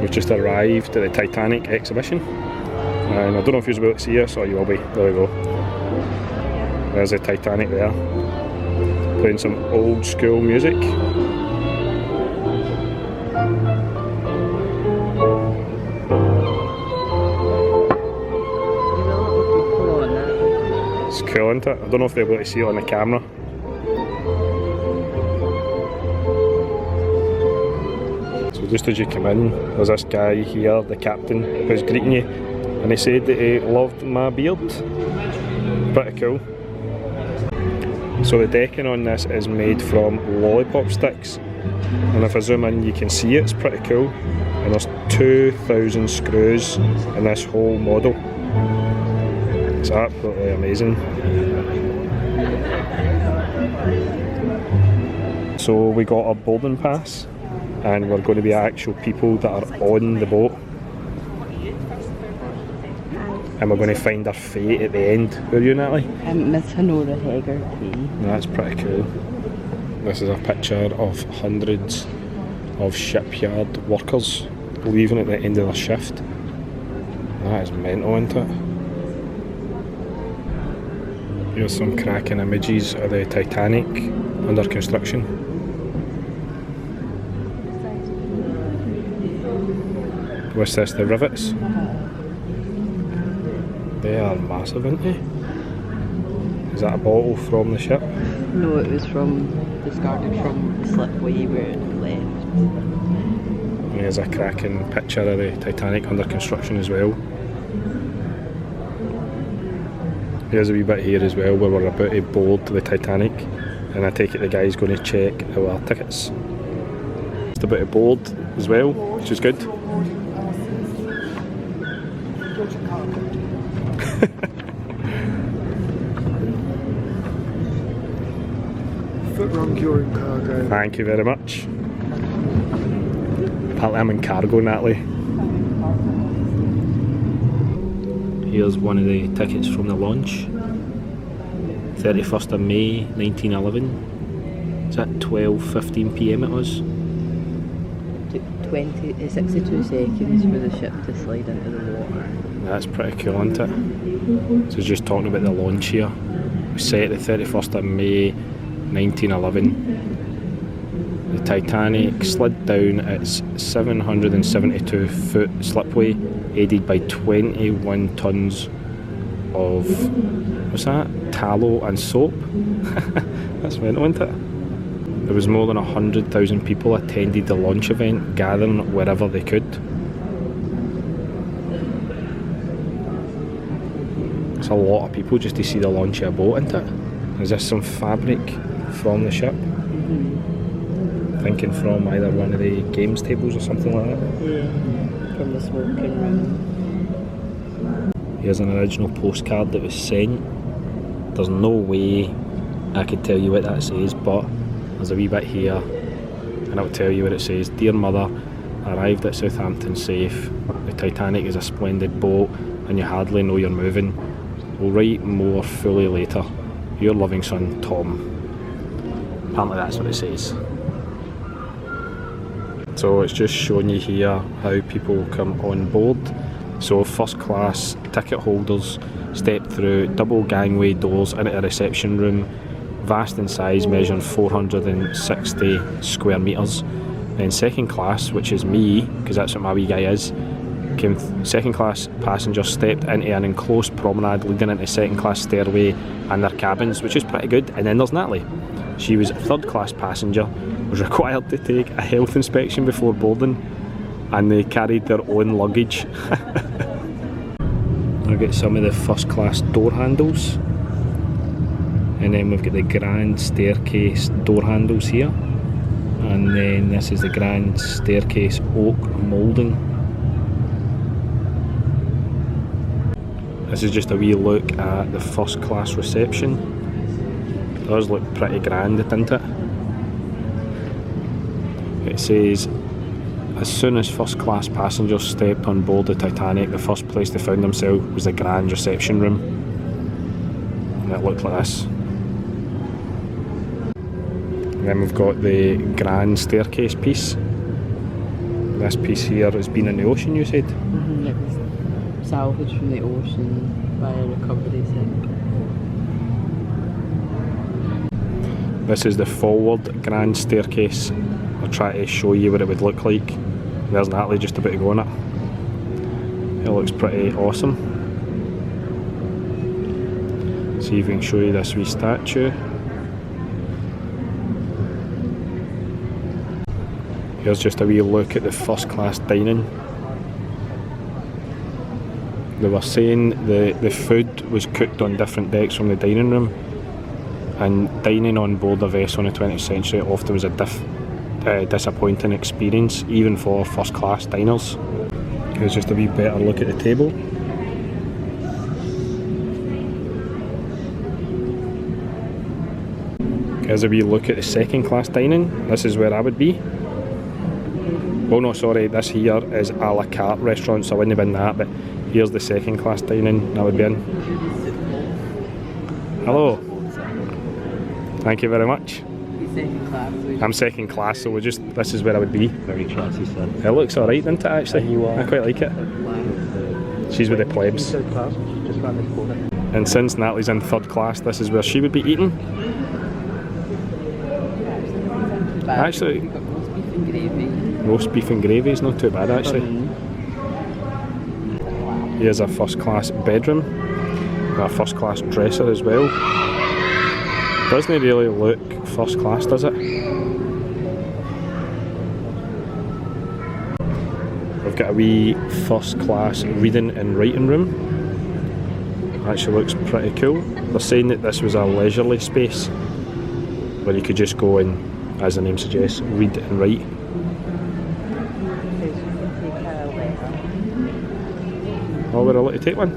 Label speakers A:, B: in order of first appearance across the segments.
A: We've just arrived at the Titanic exhibition, and I don't know if you'll be able to see us, or you will be. There we go. There's the Titanic there, playing some old school music. It's cool, isn't it? I don't know if they'll be able to see it on the camera. So just as you come in, there's this guy here, the captain, who's greeting you, and he said that he loved my beard. Pretty cool. So the decking on this is made from lollipop sticks, and if I zoom in you can see it's pretty cool, and there's 2,000 screws in this whole model. It's absolutely amazing. So we got a boarding pass, and we're going to be actual people that are on the boat, and we're going to find our fate at the end. Who are you, Natalie?
B: Miss Honora Hegarty.
A: That's pretty cool. This is a picture of hundreds of shipyard workers leaving at the end of their shift. That is mental, isn't it? Here's some cracking images of the Titanic under construction. What's this, the rivets? They are massive, aren't they? Is that a bottle from the ship?
B: No, it was discarded from the slipway where it left.
A: Here's a cracking picture of the Titanic under construction as well. Here's a wee bit here as well where we're about to board the Titanic, and I take it the guy's going to check our tickets. Just about to board as well, which is good.
C: Foot your cargo.
A: Thank you very much. Apparently I'm in cargo, Natalie. Here's one of the tickets from the launch. 31st of May 1911. Is that 12:15 PM it was?
B: Took 62 seconds for the ship to slide into the water.
A: That's pretty cool, isn't it? So just talking about the launch here. It was set the 31st of May 1911. The Titanic slid down its 772 foot slipway, aided by 21 tons of, what's that? Tallow and soap. That's mental, isn't it? There was more than 100,000 people attended the launch event, gathering wherever they could. It's a lot of people just to see the launch of a boat, isn't it? Is this some fabric from the ship? Thinking from either one of the games tables or something like that.
B: Yeah, from the smoking room.
A: Here's an original postcard that was sent. There's no way I could tell you what that says, but there's a wee bit here and it'll tell you what it says. Dear Mother, arrived at Southampton safe. The Titanic is a splendid boat and you hardly know you're moving. We'll write more fully later. Your loving son, Tom. Apparently that's what it says. So it's just showing you here how people come on board. So first class ticket holders step through double gangway doors into a reception room, vast in size, measuring 460 square metres. Then second class, which is me, because that's what my wee guy is, second class passengers stepped into an enclosed promenade leading into second class stairway and their cabins, which is pretty good. And then there's Natalie. She was a third class passenger, was required to take a health inspection before boarding, and they carried their own luggage. I've got some of the first class door handles, and then we've got the grand staircase door handles here, and then this is the grand staircase oak moulding. This is just a wee look at the first class reception. It does look pretty grand, doesn't it? It says, as soon as first class passengers stepped on board the Titanic, the first place they found themselves was the grand reception room. And it looked like this. And then we've got the grand staircase piece. And This piece here has been in the ocean, you said?
B: It was salvaged from the ocean by a recovery centre.
A: This is the forward grand staircase. I'll try to show you what it would look like. There's Natalie just about to go on it. It looks pretty awesome. See if we can show you this wee statue. Here's just a wee look at the first class dining. They were saying the food was cooked on different decks from the dining room, and dining on board a vessel in the 20th century often was a disappointing experience, even for first class diners. Here's just a wee better look at the table. Here's a wee look at the second class dining. This is where I would be. Oh no, sorry, this here is a la carte restaurant, so I wouldn't have been that, but here's the second class dining I would be in. Hello. Thank you very much.
B: Second class.
A: I'm second class, so this is where I would be.
C: Very classy, sir.
A: It looks alright, doesn't it, actually? I quite like it. She's with the plebs.
C: Third class, just round this corner.
A: And since Natalie's in third class, this is where she would be eating. Actually,
B: We've got roast beef and gravy.
A: Roast beef and gravy is not too bad, actually. Here's a first class bedroom. A first class dresser as well. Doesn't really look first class, does it? We've got a wee first class reading and writing room. Actually looks pretty cool. They're saying that this was a leisurely space where you could just go and, as the name suggests, read and write. Oh, we're allowed to take one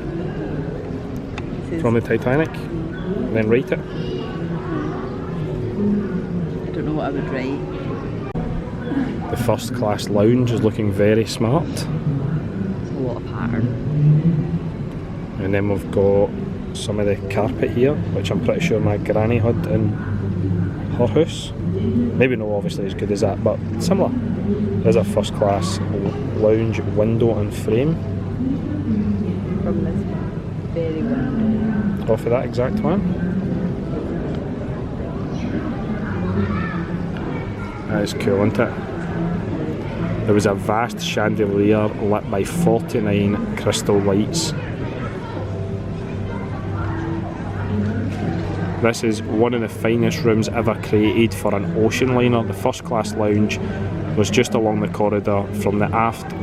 A: from the Titanic and then write it.
B: I don't know what I would write.
A: The first class lounge is looking very smart.
B: It's a lot of pattern.
A: And then we've got some of the carpet here, which I'm pretty sure my granny had in her house. Maybe not obviously as good as that, but similar. There's a first class lounge window and frame.
B: From this very window.
A: Off of that exact one. That is cool, isn't it? There was a vast chandelier lit by 49 crystal lights. This is one of the finest rooms ever created for an ocean liner. The first class lounge was just along the corridor from the aft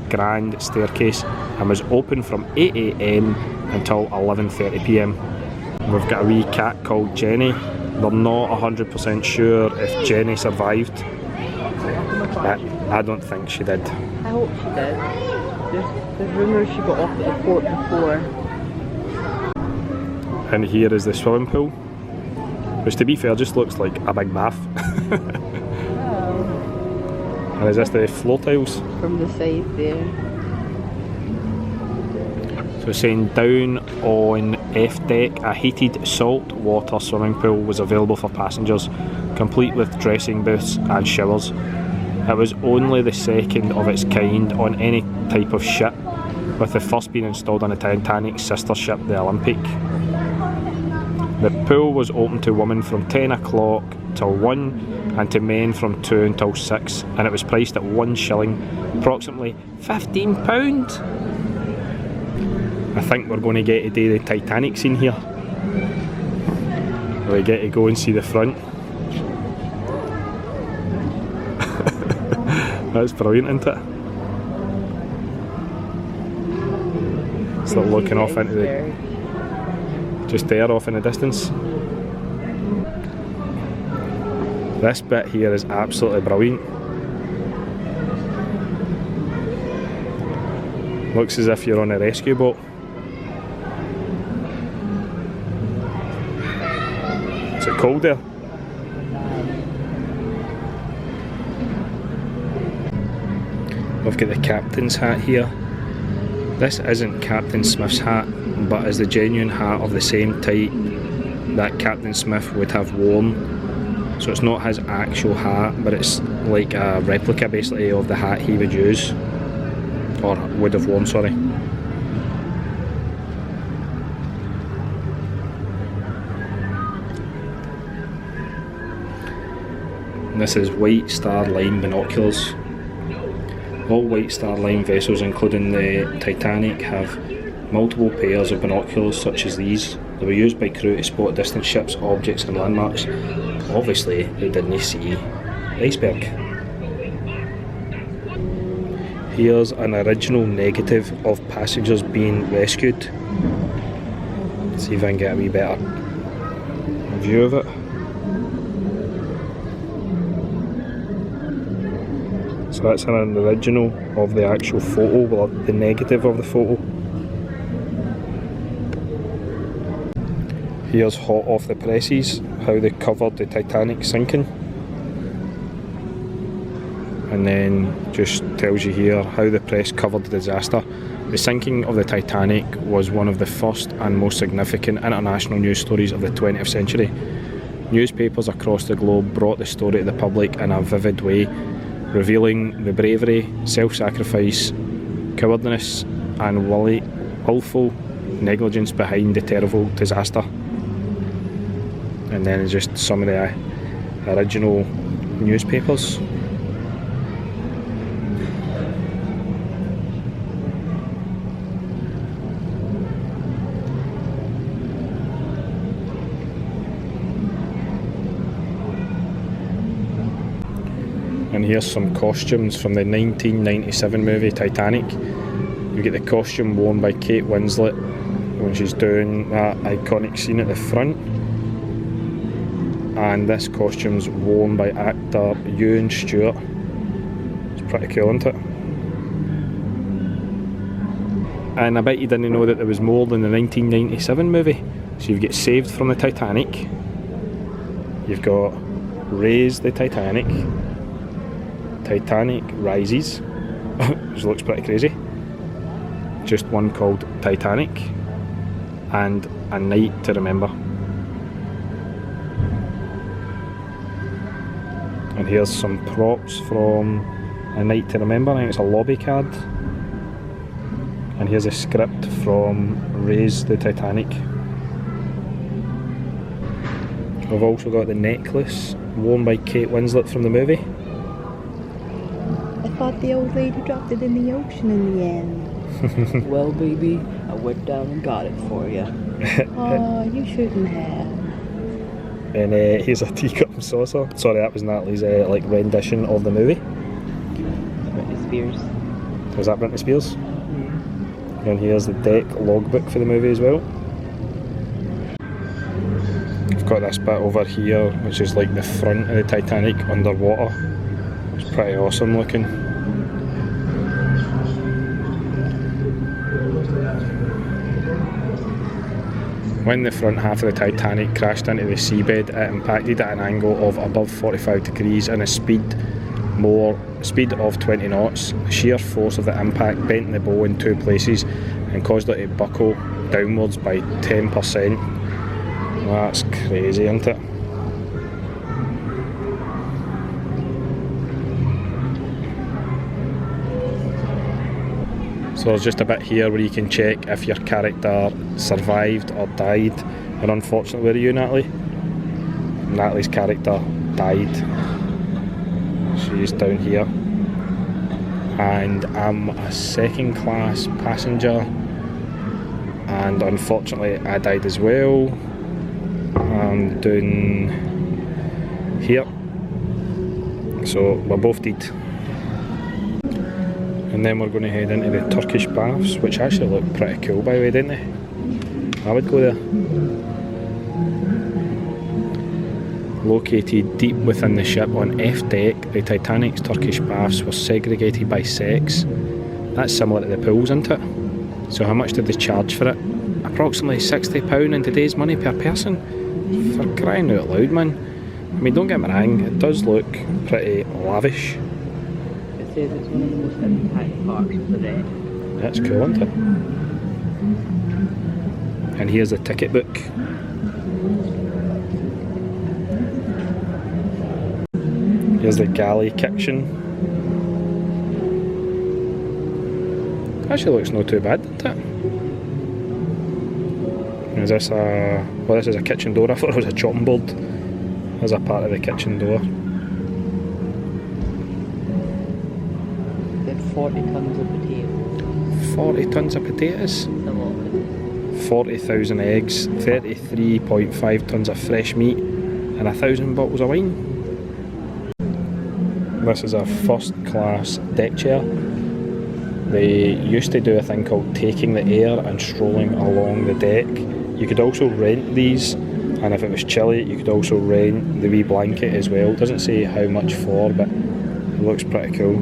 A: grand staircase and was open from 8 AM until 11:30 PM. We've got a wee cat called Jenny. They're not 100% sure if Jenny survived. I don't think she did.
B: I hope she did. There's rumours she got off at the port before.
A: And here is the swimming pool, which to be fair just looks like a big bath. And is this the floor tiles?
B: From the side there.
A: So saying down on F deck, a heated salt water swimming pool was available for passengers, complete with dressing booths and showers. It was only the second of its kind on any type of ship, with the first being installed on the Titanic's sister ship, the Olympic. The pool was open to women from 10 o'clock till 1 and to men from 2 until 6, and it was priced at 1 shilling, approximately £15. I think we're going to get to do the Titanic scene here. We get to go and see the front. That's brilliant, isn't it? So they're looking off into the... just there off in the distance. This bit here is absolutely brilliant. Looks as if you're on a rescue boat. Is it cold there? We've got the captain's hat here. This isn't Captain Smith's hat, but is the genuine hat of the same type that Captain Smith would have worn So it's not his actual hat, but it's like a replica basically of the hat he would use, or would have worn, sorry. And this is White Star Line binoculars. All White Star Line vessels, including the Titanic, have multiple pairs of binoculars such as these. They were used by crew to spot distant ships, objects and landmarks. Obviously they didn't see the iceberg. Here's an original negative of passengers being rescued. Let's see if I can get a wee better view of it. So that's an original of the actual photo, well, the negative of the photo. Here's hot off the presses, how they covered the Titanic sinking. And then just tells you here how the press covered the disaster. The sinking of the Titanic was one of the first and most significant international news stories of the 20th century. Newspapers across the globe brought the story to the public in a vivid way, revealing the bravery, self-sacrifice, cowardliness and willful negligence behind the terrible disaster. And then just some of the original newspapers. And here's some costumes from the 1997 movie Titanic. You get the costume worn by Kate Winslet when she's doing that iconic scene at the front. And this costume's worn by actor Ewan Stewart. It's pretty cool, isn't it? And I bet you didn't know that there was more than the 1997 movie. So you've got Saved from the Titanic, you've got Raise the Titanic, Titanic Rises, which looks pretty crazy, just one called Titanic, and A Night to Remember. And here's some props from A Night to Remember. I think it's a lobby card. And here's a script from Raise the Titanic. We've also got the necklace worn by Kate Winslet from the movie.
B: I thought the old lady dropped it in the ocean in the end. Well, baby, I went down and got it for you. Oh, you shouldn't have.
A: And here's a teacup and saucer. Sorry, that was Natalie's like rendition of the movie.
B: Britney Spears.
A: Was that Britney Spears? And here's the deck logbook for the movie as well. We've got this bit over here, which is like the front of the Titanic underwater. It's pretty awesome looking. When the front half of the Titanic crashed into the seabed, it impacted at an angle of above 45 degrees and a speed of 20 knots. The sheer force of the impact bent the bow in two places and caused it to buckle downwards by 10%. That's crazy, isn't it? So there's just a bit here where you can check if your character survived or died. And unfortunately, where are you, Natalie? Natalie's character died. She's down here. And I'm a second class passenger. And unfortunately, I died as well. I'm down here. So we're both dead. And then we're going to head into the Turkish baths, which actually look pretty cool by the way, didn't they? I would go there. Located deep within the ship on F deck, the Titanic's Turkish baths were segregated by sex. That's similar to the pools, isn't it? So how much did they charge for it? Approximately £60 in today's money per person. For crying out loud, man. I mean, don't get me wrong, it does look pretty lavish.
B: It says it's one of the most impact parks of the day.
A: That's cool, isn't it? And here's the ticket book. Here's the galley kitchen. Actually looks not too bad, doesn't it? Is this a... well, this is a kitchen door. I thought it was a chopping board. There's a part of the kitchen door.
B: Did 40 tons of potatoes.
A: 40 tons of potatoes.
B: That's a lot.
A: 40,000 eggs, 33.5 tons of fresh meat, and 1,000 bottles of wine. This is a first class deck chair. They used to do a thing called taking the air and strolling along the deck. You could also rent these, and if it was chilly you could also rent the wee blanket as well. It doesn't say how much for, but it looks pretty cool.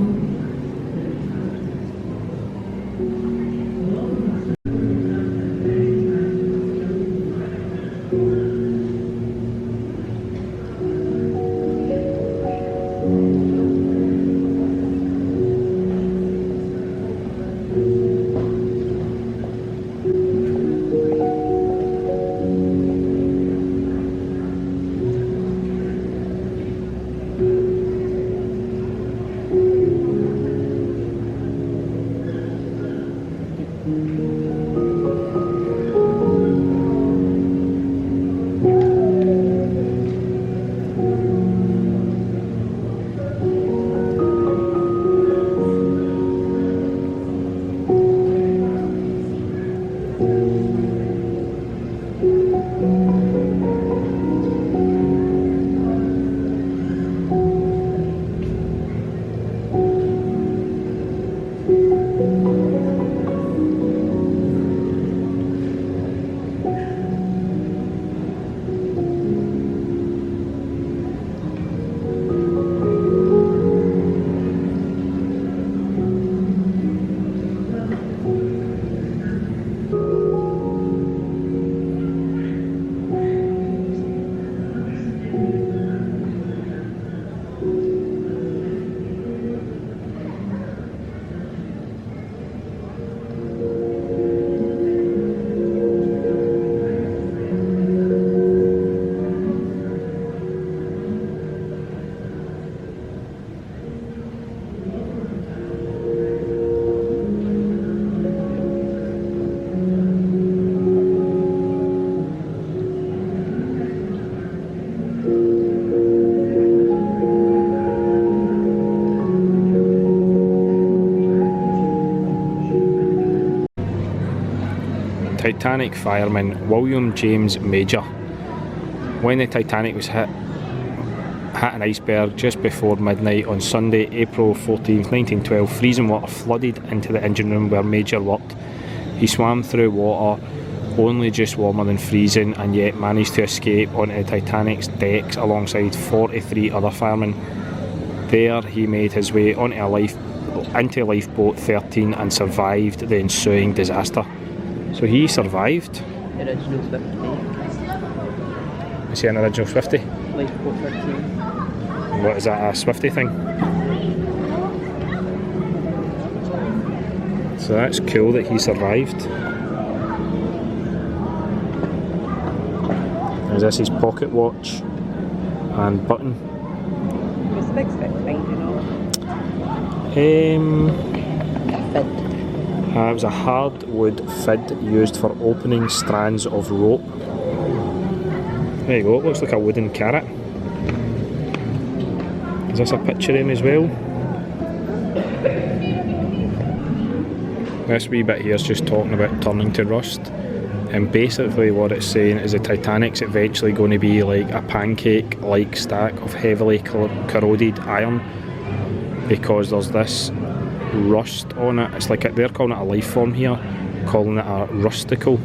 A: Titanic fireman William James Major. When the Titanic was hit an iceberg just before midnight on Sunday, April 14th, 1912, freezing water flooded into the engine room where Major worked. He swam through water only just warmer than freezing, and yet managed to escape onto the Titanic's decks alongside 43 other firemen. There he made his way into lifeboat 13 and survived the ensuing disaster. So he survived.
B: Original 50.
A: Is he an original Swifty?
B: Lifeboat 13.
A: What is that, a Swifty thing? So that's cool that he survived. Is this his pocket watch and button?
B: Was the big stick thing, you know? A fid.
A: It was a hardwood fid used for opening strands of rope. There you go, it looks like a wooden carrot. Is this a picture of him as well? This wee bit here is just talking about turning to rust. And basically what it's saying is the Titanic's eventually going to be like a pancake-like stack of heavily corroded iron, because there's this rust on it. It's like they're calling it a life form here, calling it a rusticle,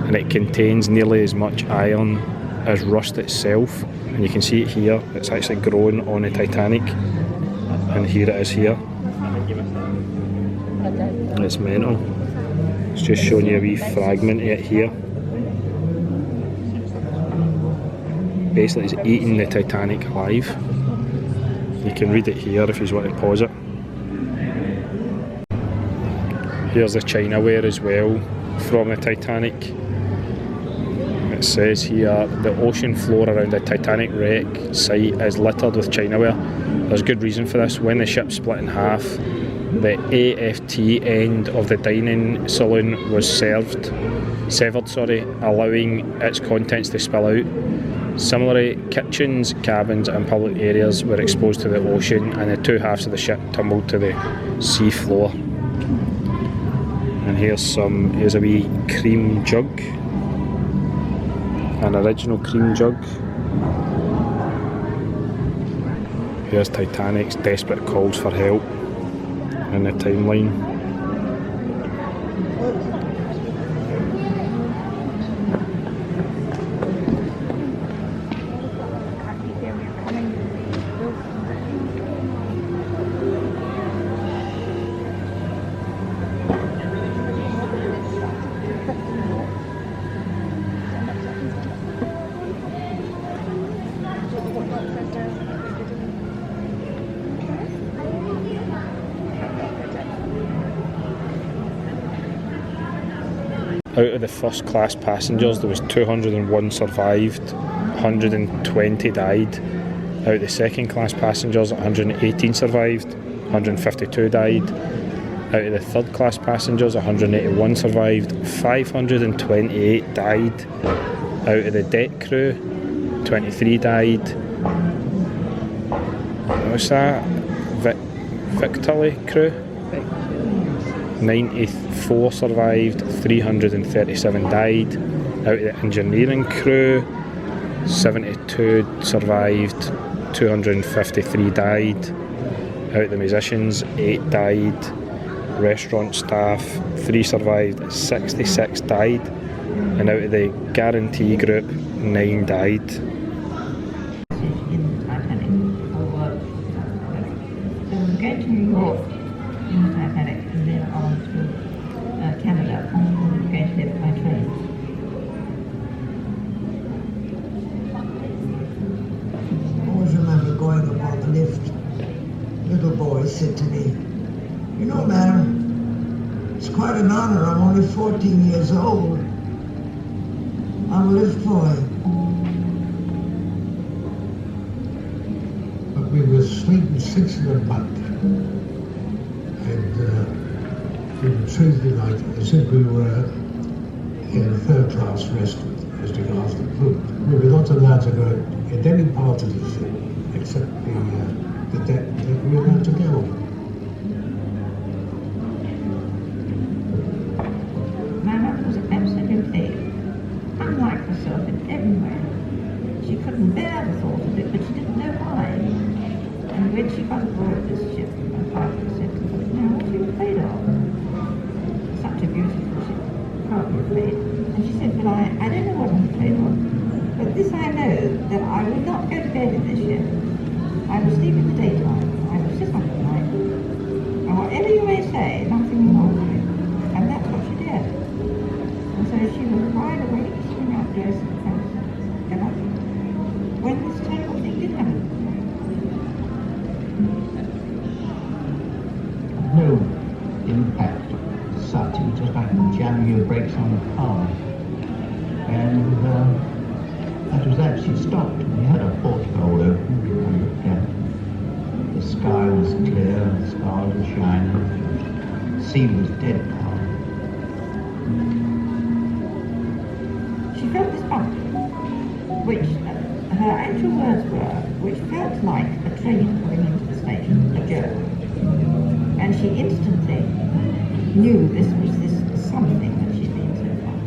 A: and it contains nearly as much iron as rust itself. And you can see it here, it's actually grown on the Titanic, and here it is here. It's mental. It's just showing you a wee fragment of it here. Basically it's eating the Titanic alive. You can read it here if you want to pause it. Here's the Chinaware as well from the Titanic. It says here, the ocean floor around the Titanic wreck site is littered with Chinaware. There's good reason for this. When the ship split in half, the AFT end of the dining saloon was severed, allowing its contents to spill out. Similarly, kitchens, cabins and public areas were exposed to the ocean, and the two halves of the ship tumbled to the sea floor. And here's a wee cream jug, an original cream jug. Here's Titanic's desperate calls for help in the timeline. Out of the first class passengers, there was 201 survived, 120 died. Out of the second class passengers, 118 survived, 152 died. Out of the third class passengers, 181 survived, 528 died. Out of the deck crew, 23 died. What's that? Victually crew? 94 survived, 337 died. Out of the engineering crew, 72 survived, 253 died. Out of the musicians, 8 died. Restaurant staff, 3 survived, 66 died. And out of the guarantee group, 9 died.
D: In the Titanic for going to New York in the Titanic and then on to Canada, going to get by train.
E: I always remember going up on the lift. Little boy said to me, "You know, madam, it's quite an honor. I'm only 14 years old. I'm a lift boy."
F: But we were sleeping 6 in a bunk, and we were treated like as if we were in a third-class restaurant as regards the food. We were not allowed to go in any part of the ship except the deck that we were allowed to go on.
D: My mother was absolutely unlike herself in every way. She couldn't bear the thought of it, but she didn't know why. And when she got aboard this ship, my father said to her, "Now, what are you afraid of? Such a beautiful ship, you can't be afraid." And she said, "Well, I don't know what I'm afraid of, but this I know, that I will not go to bed in this ship. I will sleep in the daytime, I will sit up at night, and whatever you may say, nothing will harm me." And that's what she did. And so she would wide awake, swing out dress and get up when this terrible thing did happen.
G: No impact as such. It was just like jamming your brakes on a car. And that was that. She stopped. We had a porthole open. I looked out. The sky was clear, the stars were shining. The sea was dead calm.
D: She felt this bump, which her actual words were, which felt like a train coming into the station, a jerk. And she instantly knew this was something that she'd been so far.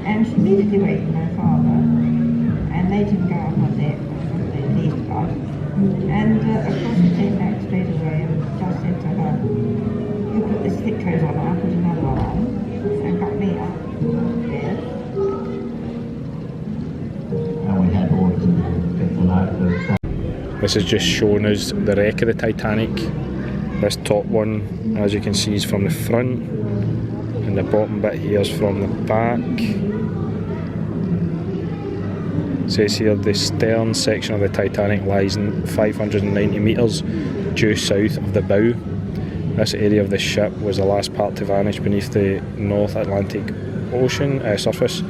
D: And she immediately wakened my father and made him go on deck when they least got. And of course he came back straight away and just said to her, "You put this thick coat on, I'll put another one on," and got me up to bed.
G: And we had orders to get the lifeboats out.
A: This is just showing us the wreck of the Titanic. This top one, as you can see, is from the front, and the bottom bit here is from the back. It says here the stern section of the Titanic lies in 590 metres due south of the bow. This area of the ship was the last part to vanish beneath the North Atlantic Ocean surface,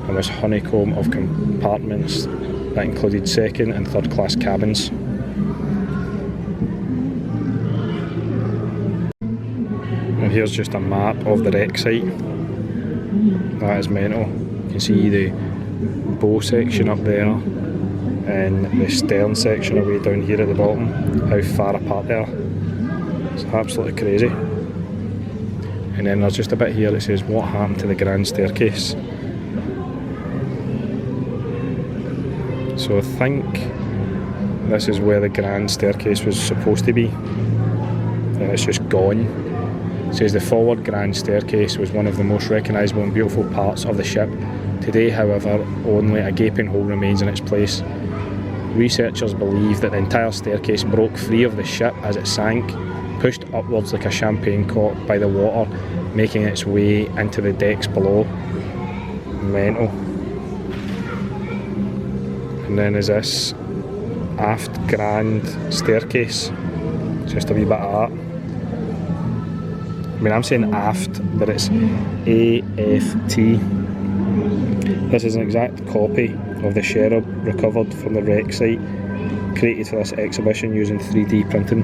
A: and was honeycomb of compartments that included second and third class cabins. And here's just a map of the wreck site. That is mental. You can see the bow section up there and the stern section away down here at the bottom, how far apart they are. It's absolutely crazy. And then there's just a bit here that says what happened to the grand staircase. So I think this is where the grand staircase was supposed to be, and it's just gone. It says the forward grand staircase was one of the most recognisable and beautiful parts of the ship. Today, however, only a gaping hole remains in its place. Researchers believe that the entire staircase broke free of the ship as it sank, pushed upwards like a champagne cork by the water, making its way into the decks below. Mental. And then is this aft grand staircase. Just a wee bit of art. I mean, I'm saying aft, but it's AFT. This is an exact copy of the cherub recovered from the wreck site, created for this exhibition using 3D printing.